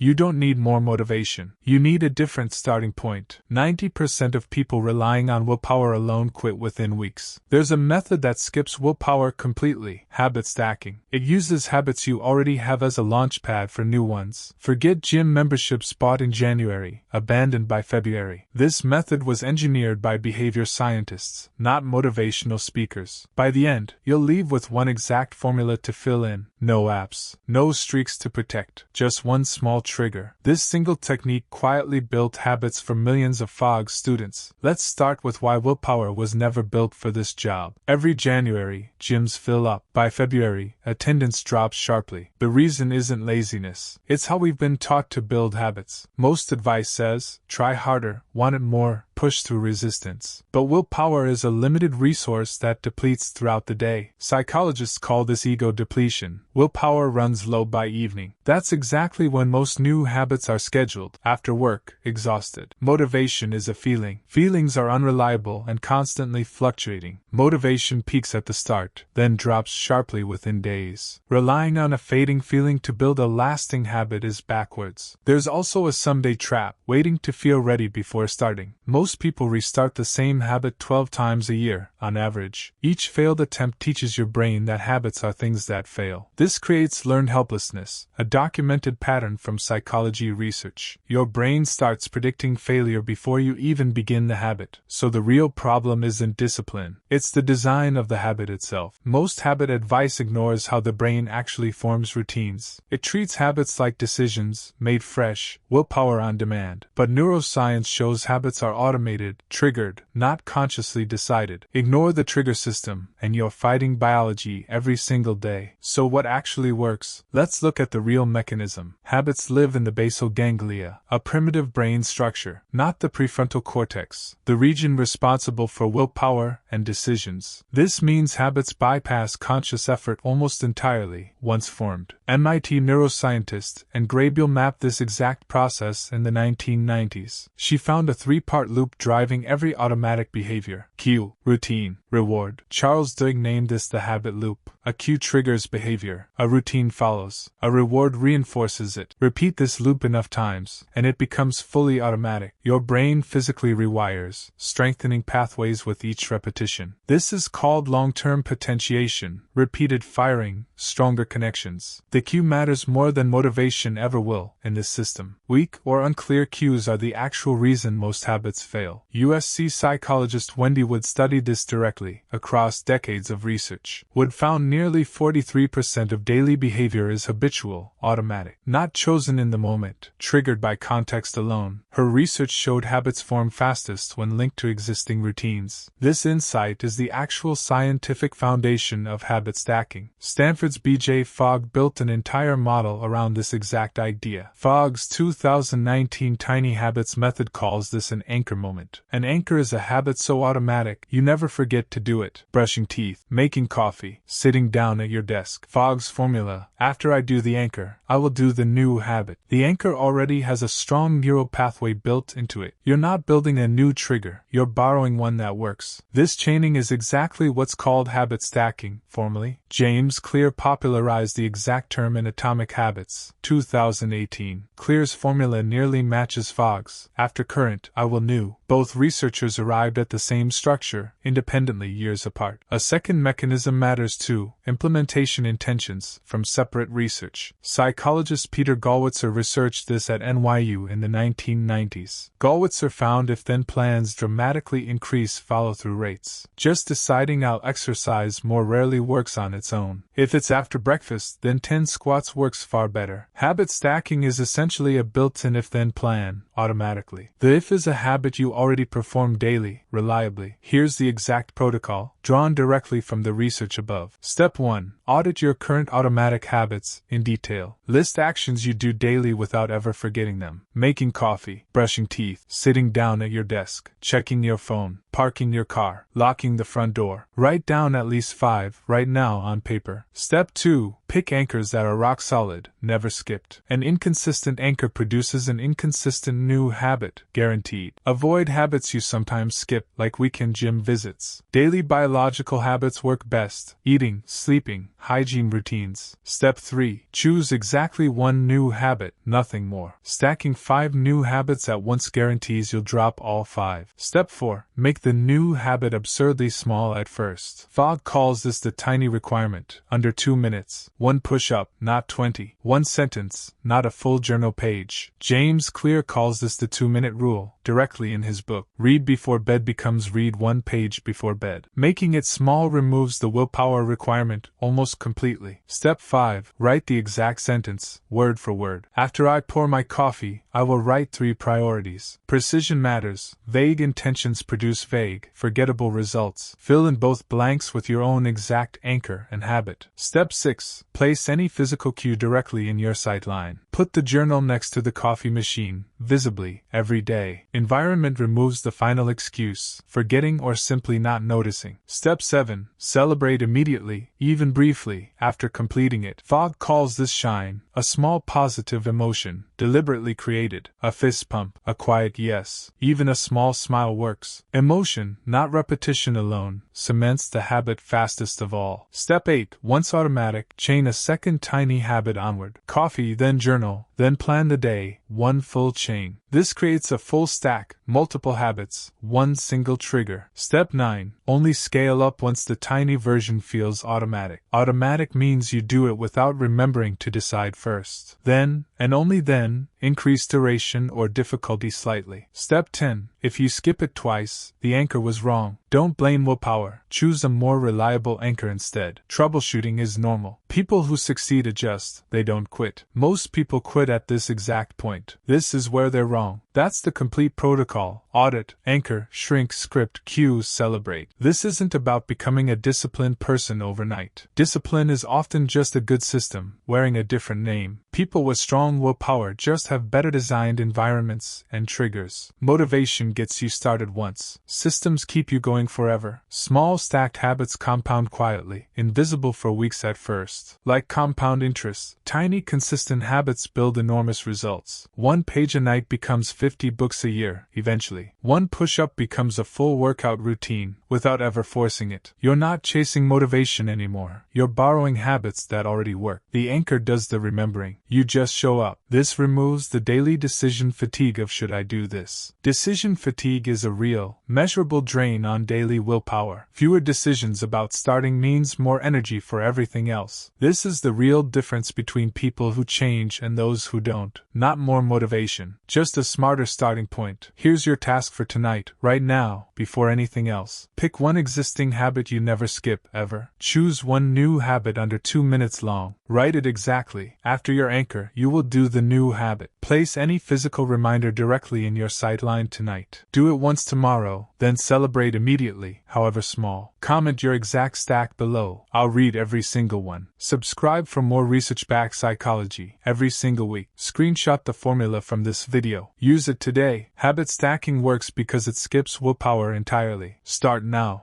You don't need more motivation. You need a different starting point. 90% of people relying on willpower alone quit within weeks. There's a method that skips willpower completely: habit stacking. It uses habits you already have as a launchpad for new ones. Forget gym memberships bought in January, abandoned by February. This method was engineered by behavior scientists, not motivational speakers. By the end, you'll leave with one exact formula to fill in: no apps, no streaks to protect, just one small trigger. This single technique quietly built habits for millions of Fogg students. Let's start with why willpower was never built for this job. Every January, gyms fill up. By February, attendance drops sharply. The reason isn't laziness. It's how we've been taught to build habits. Most advice says, try harder, want it more, push through resistance. But willpower is a limited resource that depletes throughout the day. Psychologists call this ego depletion. Willpower runs low by evening. That's exactly when most new habits are scheduled, after work, exhausted. Motivation is a feeling. Feelings are unreliable and constantly fluctuating. Motivation peaks at the start, then drops sharply within days. Relying on a fading feeling to build a lasting habit is backwards. There's also a someday trap, waiting to feel ready before starting. Most people restart the same habit 12 times a year, on average. Each failed attempt teaches your brain that habits are things that fail. This creates learned helplessness, a documented pattern from psychology research. Your brain starts predicting failure before you even begin the habit. So the real problem isn't discipline. It's the design of the habit itself. Most habit advice ignores how the brain actually forms routines. It treats habits like decisions, made fresh, willpower on demand. But neuroscience shows habits are automated, triggered, not consciously decided. Ignore the trigger system, and you're fighting biology every single day. So what actually works? Let's look at the real mechanism. Habits live in the basal ganglia, a primitive brain structure, not the prefrontal cortex, the region responsible for willpower and decisions. This means habits bypass conscious effort almost entirely, once formed. MIT neuroscientist and Graybill mapped this exact process in the 1990s. She found a three-part loop driving every automatic behavior: cue, routine, reward. Charles Duhigg named this the habit loop. A cue triggers behavior, a routine follows, a reward reinforces it. Repeat this loop enough times, and it becomes fully automatic. Your brain physically rewires, strengthening pathways with each repetition. This is called long-term potentiation, repeated firing, stronger connections. The cue matters more than motivation ever will in this system. Weak or unclear cues are the actual reason most habits fail. USC psychologist Wendy Wood studied this directly, across decades of research. Wood found nearly 43% of daily behavior is habitual, automatic, not chosen in the moment, triggered by context alone. Her research showed habits form fastest when linked to existing routines. This insight is the actual scientific foundation of habit stacking. Stanford's B.J. Fogg built an entire model around this exact idea. Fogg's 2019 Tiny Habits method calls this an anchor moment. An anchor is a habit so automatic you never forget to do it. Brushing teeth, making coffee, sitting down at your desk. Fogg's formula: after I do the anchor, I will do the new habit. The anchor already has a strong neural pathway built into it. You're not building a new trigger, you're borrowing one that works. This chaining is exactly what's called habit stacking, formally. James Clear popularized the exact term in Atomic Habits, 2018. Clear's formula nearly matches Fogg's. After current, I will new. Both researchers arrived at the same structure, independently years apart. A second mechanism matters too: implementation intentions, from separate research. Psychologist Peter Gallwitzer researched this at NYU in the 1990s. Gallwitzer found if-then plans dramatically increase follow-through rates. Just deciding I'll exercise more rarely works on its own. If it's after breakfast, then 10 squats works far better. Habit stacking is essentially a built-in if-then plan, automatically. The if is a habit you already perform daily, reliably. Here's the exact protocol, drawn directly from the research above. Step 1. Audit your current automatic habits, in detail. List actions you do daily without ever forgetting them. Making coffee, brushing teeth, sitting down at your desk, checking your phone, parking your car, locking the front door. Write down at least 5, right now on paper. Step 2. Pick anchors that are rock solid, never skipped. An inconsistent anchor produces an inconsistent new habit, guaranteed. Avoid habits you sometimes skip, like weekend gym visits. Daily biological biological habits work best: eating, sleeping, hygiene routines. Step 3. Choose exactly one new habit, nothing more. Stacking 5 new habits at once guarantees you'll drop all 5. Step 4. Make the new habit absurdly small at first. Fogg calls this the tiny requirement: under 2 minutes. 1 push-up, not 20. 1 sentence, not a full journal page. James Clear calls this the 2-minute rule, directly in his book. Read before bed becomes read 1 page before bed. Making it small removes the willpower requirement almost completely. Step 5. Write the exact sentence, word for word. After I pour my coffee, I will write 3 priorities. Precision matters. Vague intentions produce vague, forgettable results. Fill in both blanks with your own exact anchor and habit. Step 6. Place any physical cue directly in your sight line. Put the journal next to the coffee machine, visibly, every day. Environment removes the final excuse, forgetting or simply not noticing. Step 7. Celebrate immediately, even briefly, after completing it. Fogg calls this shine, a small positive emotion, deliberately created. A fist pump, a quiet yes, even a small smile works. Emotion, not repetition alone, cements the habit fastest of all. Step 8. Once automatic, chain a second tiny habit onward. Coffee, then journal, then plan the day, 1 full chain. This creates a full stack, multiple habits, 1 single trigger. Step 9. Only scale up once the tiny version feels automatic. Automatic means you do it without remembering to decide first. Then, and only then, increase duration or difficulty slightly. Step 10. If you skip it twice, the anchor was wrong. Don't blame willpower. Choose a more reliable anchor instead. Troubleshooting is normal. People who succeed adjust, they don't quit. Most people quit at this exact point. This is where they're wrong. That's the complete protocol: audit, anchor, shrink, script, cue, celebrate. This isn't about becoming a disciplined person overnight. Discipline is often just a good system, wearing a different name. People with strong willpower just have better designed environments and triggers. Motivation gets you started once. Systems keep you going forever. Small stacked habits compound quietly, invisible for weeks at first. Like compound interest, tiny consistent habits build enormous results. 1 page a night becomes 50 books a year, eventually. 1 push-up becomes a full workout routine, without ever forcing it. You're not chasing motivation anymore. You're borrowing habits that already work. The anchor does the remembering. You just show up. This removes the daily decision fatigue of should I do this. Decision fatigue is a real, measurable drain on daily willpower. Fewer decisions about starting means more energy for everything else. This is the real difference between people who change and those who don't. Not more motivation, just a smarter starting point. Here's your task for tonight, right now, before anything else. Pick 1 existing habit you never skip, ever. Choose 1 new habit under 2 minutes long. Write it exactly. After your anchor, you will do the new habit. Place any physical reminder directly in your sightline tonight. Do it once tomorrow, then celebrate immediately, however small. Comment your exact stack below. I'll read every single one. Subscribe for more research-backed psychology every single week. Screenshot the formula from this video. Use it today. Habit stacking works because it skips willpower entirely. Start now.